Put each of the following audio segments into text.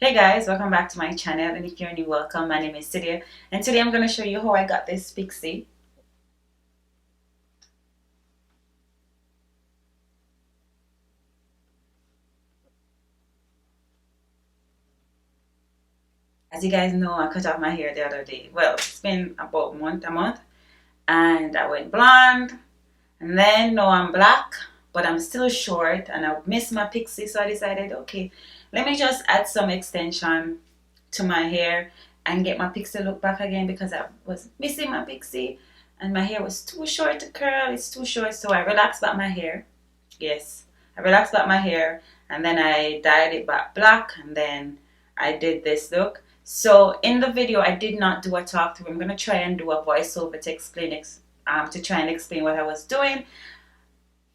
Hey guys, welcome back to my channel, and if you're new, welcome. My name is Celia, and today I'm going to show you how I got this Pixie. As you guys know, I cut off my hair the other day. Well, it's been about a month, and I went blonde, and then now I'm black, but I'm still short, and I miss my Pixie, so I decided, okay, let me just add some extension to my hair and get my Pixie look back again because I was missing my Pixie and my hair was too short to curl. It's too short, so I relaxed back my hair. Yes, I relaxed back my hair and then I dyed it back black, and then I did this look. So in the video I did not do a talk through. I'm going to try and do a voiceover to explain to try and explain what I was doing.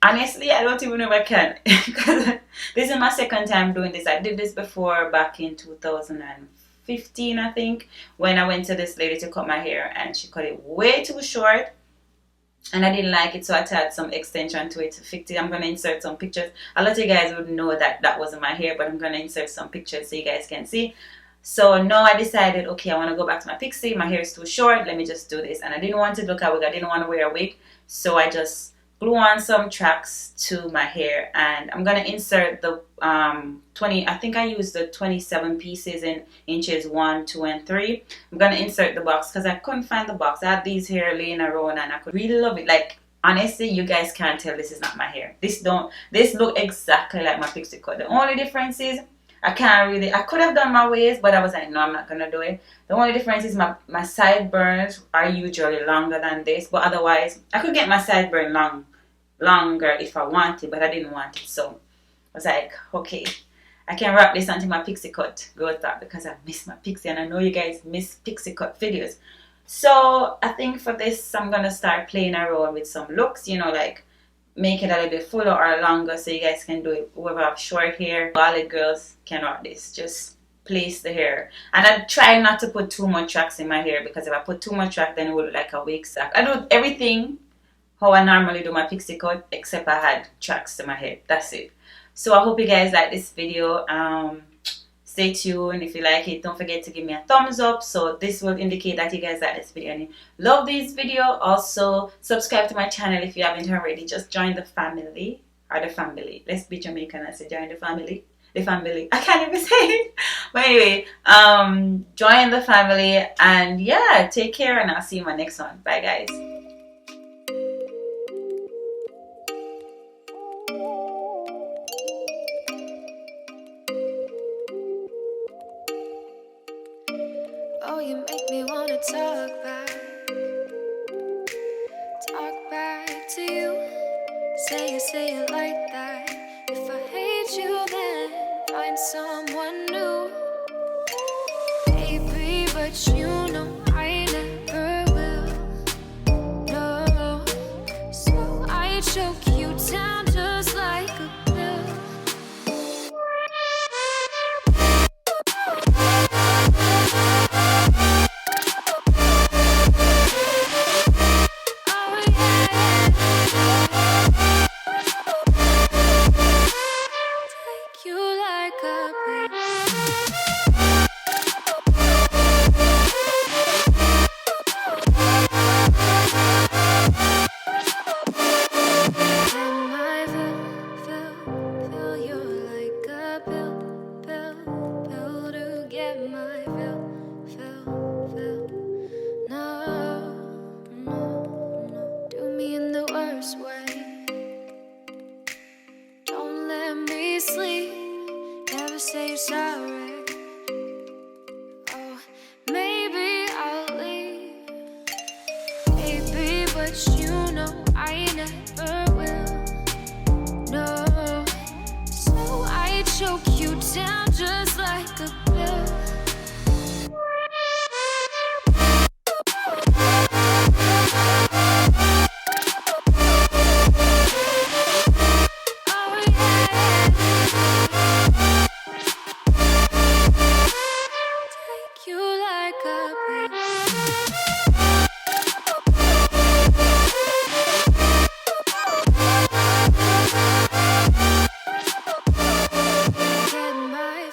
Honestly, I don't even know if I can because this is my second time doing this. I did this before back in 2015, I think, when I went to this lady to cut my hair and she cut it way too short and I didn't like it, so I had to add some extension to it to fix it. I'm going to insert some pictures. A lot of you guys would know that that wasn't my hair, but I'm going to insert some pictures so you guys can see. So now I decided, okay, I want to go back to my Pixie. My hair is too short. Let me just do this. And I didn't want to look at a wig. I didn't want to wear a wig. So I just glue on some tracks to my hair, and I'm gonna insert the 20. I think I used the 27 pieces in inches 1, 2, and 3. I'm gonna insert the box because I couldn't find the box. I had these hair laying around and I could really love it. Like, honestly, you guys can't tell this is not my hair. This look exactly like my Pixie cut. The only difference is I could have done my waist, but I was like, no, I'm not gonna do it. The only difference is my sideburns are usually longer than this, but otherwise I could get my sideburn longer if I wanted, but I didn't want it. So I was like, okay, I can wrap this until my Pixie cut goes back because I miss my Pixie, and I know you guys miss Pixie cut videos. So I think for this I'm gonna start playing around with some looks, you know, like make it a little bit fuller or longer so you guys can do it. Whoever have short hair, all the girls can rock this. Just place the hair, and I try not to put too much tracks in my hair because if I put too much track then it will look like a wig sack. I do everything how I normally do my Pixie cut except I had tracks to my hair. That's it. So I hope you guys like this video. Stay tuned. If you like it, don't forget to give me a thumbs up, so this will indicate that you guys like this video and you love this video. Also subscribe to my channel if you haven't already. Just join the family, or the family. Let's be Jamaican and say join the family. The family, I can't even say it. But anyway, join the family, and yeah, take care, and I'll see you in my next one. Bye guys. Oh, you make me wanna talk back to you. Say it like that. If I hate you, then find someone new. Baby, but you know I never will. No, so I choke you down just like a pill. Say you're sorry. Oh, maybe I'll leave. Baby, but you know I never will. No, so I choke you down just like a pill. Get my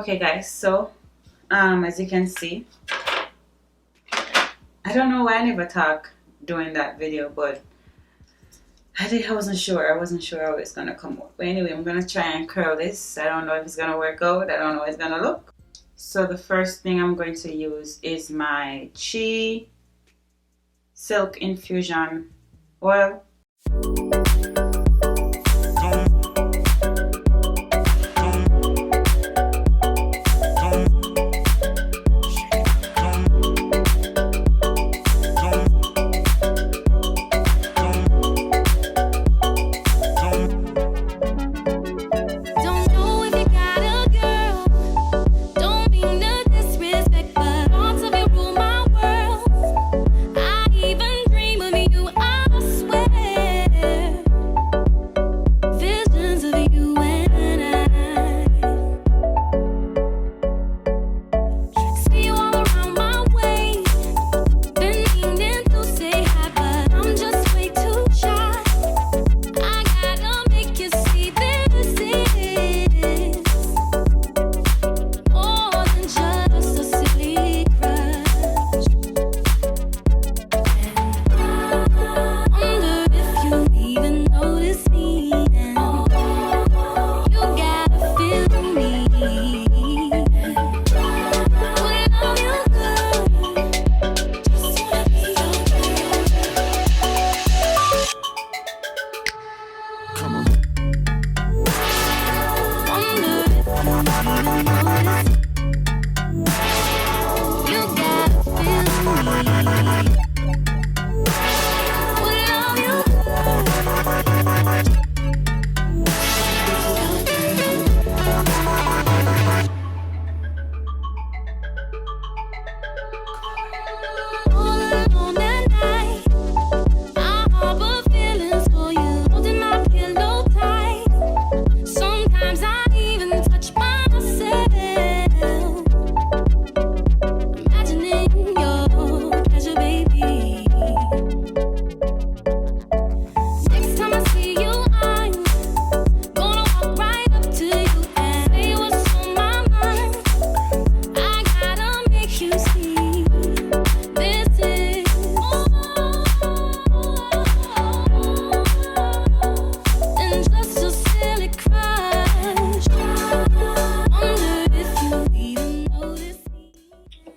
Okay guys, so as you can see, I don't know why I never talk during that video, but I wasn't sure how it's gonna come out. But anyway, I'm gonna try and curl this. I don't know if it's gonna work out. I don't know how it's gonna look. So the first thing I'm going to use is my Chi Silk Infusion Oil.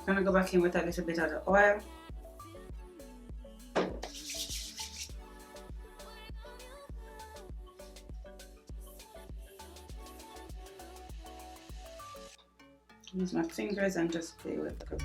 I'm gonna go back in with a little bit of the oil. Use my fingers and just play with it.